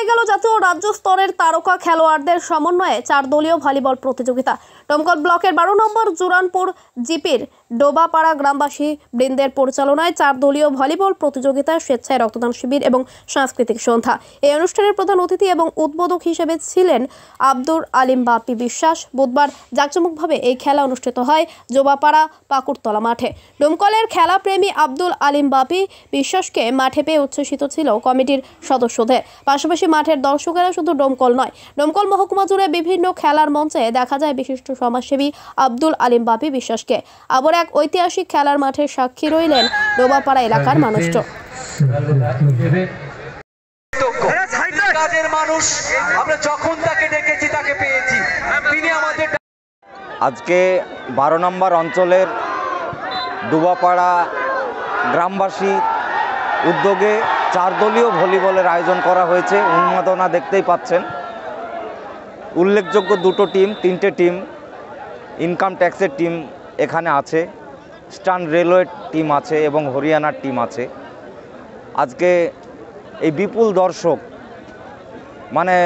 হয়ে গেল জাতীয় রাজ্য স্তরের তারকা খেলোয়াড়দের সমন্বয়ে 4 দলীয় ভলিবল প্রতিযোগিতা। দমকল ব্লকের 12 নম্বর জুরানপুর জিপির ডোবাপাড়া গ্রামবাসী বৃন্দের পরিচালনায় 4 দলীয় ভলিবল প্রতিযোগিতায় স্বেচ্ছায় রক্তদান শিবির এবং সাংস্কৃতিক সন্ধ্যা। এই অনুষ্ঠানের প্রধান অতিথি এবং উদ্বোধক হিসেবে ছিলেন আব্দুল আলিম বাপি বিশ্বাস। বুধবার জাঁকজমকভাবে এই খেলা অনুষ্ঠিত হয় ডোবাপাড়া পাকুড়তলা মাঠে। দমকলের খেলাপ্রেমী আব্দুল আলিম বাপি বিশ্বাসকে মাঠে পেয়ে উচ্ছ্বসিত ছিল কমিটির সদস্যদের। পাশাপাশি মাঠের দর্শকেরা শুধু দমকল নয়, দমকল মহকুমা জুড়ে বিভিন্ন খেলার মঞ্চে দেখা যায় বিশিষ্ট সমাজসেবী আব্দুল আলিম বাপি বিশ্বাসকে। আবার এক ঐতিহাসিক খেলার মাঠের সাক্ষী রইলেন ডোবাপাড়া এলাকার মানুষজন। আজকে 12 নম্বর অঞ্চলের ডোবাপাড়া গ্রামবাসী উদ্যোগে 4 দলীয় ভলিবলের আয়োজন করা হয়েছে। উন্মাদনা দেখতেই পাচ্ছেন। উল্লেখযোগ্য 2টো টিম, 3টে টিম, ইনকাম ট্যাক্সের টিম এখানে আছে, স্টার্ন রেলওয়ে টিম আছে এবং হরিয়ানার টিম আছে। আজকে এই বিপুল দর্শক, মানে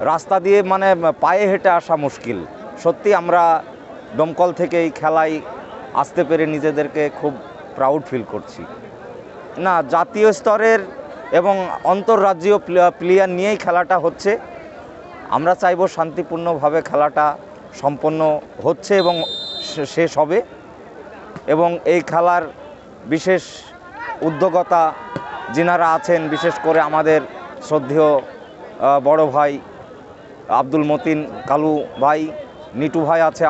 রাস্তা দিয়ে মানে পায়ে হেঁটে আসা মুশকিল। সত্যি আমরা দমকল থেকে এই খেলায় আসতে পেরে নিজেদেরকে খুব প্রাউড ফিল করছি। না, জাতীয় স্তরের এবং আন্তর্রাজ্যীয় প্লেয়ার নিয়েই খেলাটা হচ্ছে। আমরা চাইব শান্তিপূর্ণভাবে খেলাটা সম্পন্ন হচ্ছে এবং শেষ হবে। এবং এই খেলার বিশেষ উদ্যোগতা যিনারা আছেন, বিশেষ করে আমাদের শ্রদ্ধেয় বড় ভাই আব্দুল মতিন কালু ভাই, নিটু ভাই আছে,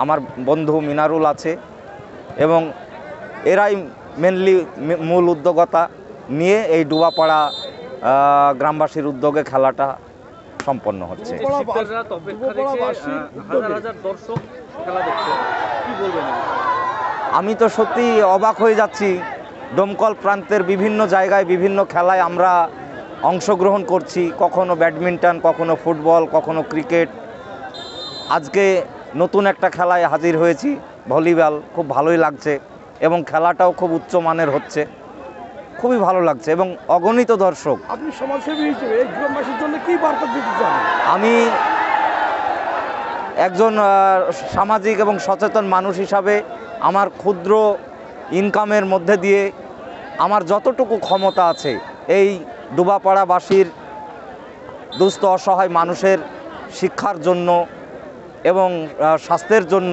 আমার বন্ধু মিনারুল আছে, এবং এরাই মেনলি মূল উদ্যোগতা নিয়ে এই ডোবাপাড়া গ্রামবাসীর উদ্যোগে খেলাটা সম্পন্ন হচ্ছে। আমি তো সত্যি অবাক হয়ে যাচ্ছি। দমকল প্রান্তের বিভিন্ন জায়গায় বিভিন্ন খেলায় আমরা অংশগ্রহণ করছি, কখনো ব্যাডমিন্টন, কখনো ফুটবল, কখনো ক্রিকেট। আজকে নতুন একটা খেলায় হাজির হয়েছি, ভলিবল। খুব ভালোই লাগছে এবং খেলাটাও খুব উচ্চমানের হচ্ছে, খুবই ভালো লাগছে এবং অগণিত দর্শক। আপনি সমাজসেবী হিসেবে এই গ্রামবাসীর জন্য কি বার্তা দিতে চান? আমি একজন সামাজিক এবং সচেতন মানুষ হিসাবে আমার ক্ষুদ্র ইনকামের মধ্যে দিয়ে আমার যতটুকু ক্ষমতা আছে এই ডোবাপাড়াবাসীর দুস্থ অসহায় মানুষের শিক্ষার জন্য এবং স্বাস্থ্যের জন্য,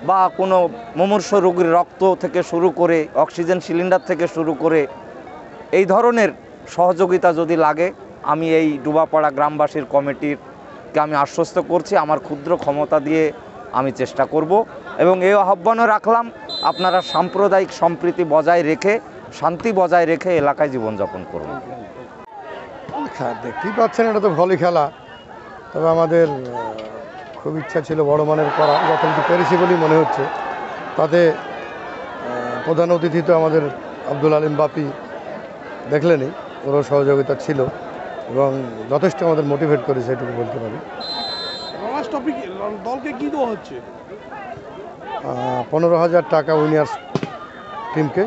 বা কোনো মুমূর্ষু রোগীর রক্ত থেকে শুরু করে অক্সিজেন সিলিন্ডার থেকে শুরু করে এই ধরনের সহযোগিতা যদি লাগে, আমি এই ডোবাপাড়া গ্রামবাসীর কমিটিরকে আমি আশ্বস্ত করছি আমার ক্ষুদ্র ক্ষমতা দিয়ে আমি চেষ্টা করব। এবং এই আহ্বানও রাখলাম, আপনারা সাম্প্রদায়িক সম্প্রীতি বজায় রেখে, শান্তি বজায় রেখে এলাকায় জীবনযাপন করুন। দেখতেই পাচ্ছেন, এটা তো ভলি খেলা। তবে আমাদের খুব ইচ্ছা ছিল বড় মানের করা, যতটুকু পেরেছি বলেই মনে হচ্ছে। তাতে প্রধান অতিথি তো আমাদের আব্দুল আলিম বাপি, দেখলেনই, ওরও সহযোগিতা ছিল এবং যথেষ্ট আমাদের মোটিভেট করেছে, এটুকু বলতে পারি। দলকে কী দেওয়া হচ্ছে? 15,000 টাকা উইনার্স টিমকে,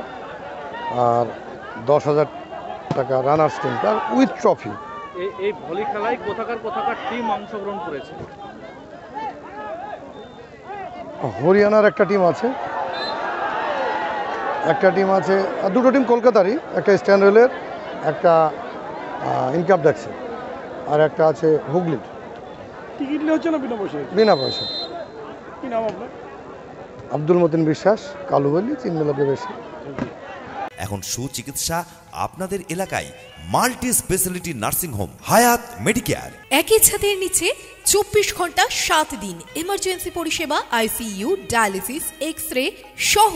আর 10,000 টাকা রানার্স টিমকে, আর উইথ ট্রফি। এই ভলি খেলায় কোথাকার টিম অংশগ্রহণ করেছে? হরিয়ানার একটা টিম আছে, আর 2টো টিম কলকাতারই, একটা স্ট্যান্ড রেলের, একটা ইনকাম ট্যাক্সের, আর একটা আছে হুগলির। টিকিট নিয়ে হচ্ছে না বিনা পয়সা? বিনা পয়সা। কি নাম আপনার? আব্দুল মতিন বিশ্বাস, কালু বলি, 3 লোকের বেশি। এখন সুচিকিৎসা আপনাদের এলাকায় মাল্টি স্পেশালিটি নার্সিং হোম হায়াত মেডিকেয়ার। একই ছাদের নিচে 24 ঘন্টা 7 দিন এমার্জেন্সি পরিষেবা, আইসিইউ, ডায়ালিসিস, এক্স-রে সহ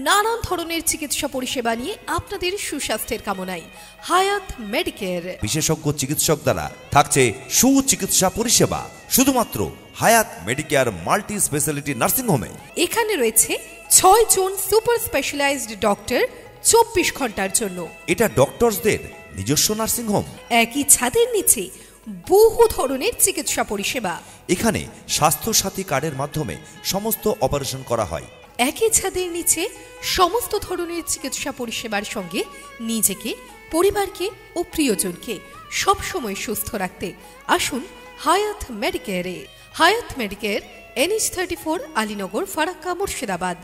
নানান ধরনের চিকিৎসা পরিষেবা নিয়ে আপনাদের সুস্বাস্থ্যের কামনায় হায়াত মেডিকেয়ার। বিশেষজ্ঞ চিকিৎসক দ্বারা থাকছে সুচিকিৎসা পরিষেবা শুধুমাত্র হায়াত মেডিকেয়ার মাল্টি স্পেশালিটি নার্সিং হোমে। এখানে রয়েছে 6 জন সুপার স্পেশালাইজড ডক্টর 24 ঘন্টার জন্য। এটা ডক্টরসদের নিজস্ব নার্সিং হোম। একই ছাদের নিচে বহু ধরনের চিকিৎসা পরিষেবা। এখানে স্বাস্থ্য সাথী কার্ডের মাধ্যমে সমস্ত অপারেশন করা হয়। একই ছাদের নিচে সমস্ত ধরনের চিকিৎসা পরিষেবার সঙ্গে নিজেকে, পরিবারকে ও প্রিয়জনকে সবসময় সুস্থ রাখতে আসুন হায়াত মেডিকেয়ারে। হায়াত মেডিকেয়ার NH34 আলীনগর, ফারাক্কা, মুর্শিদাবাদ।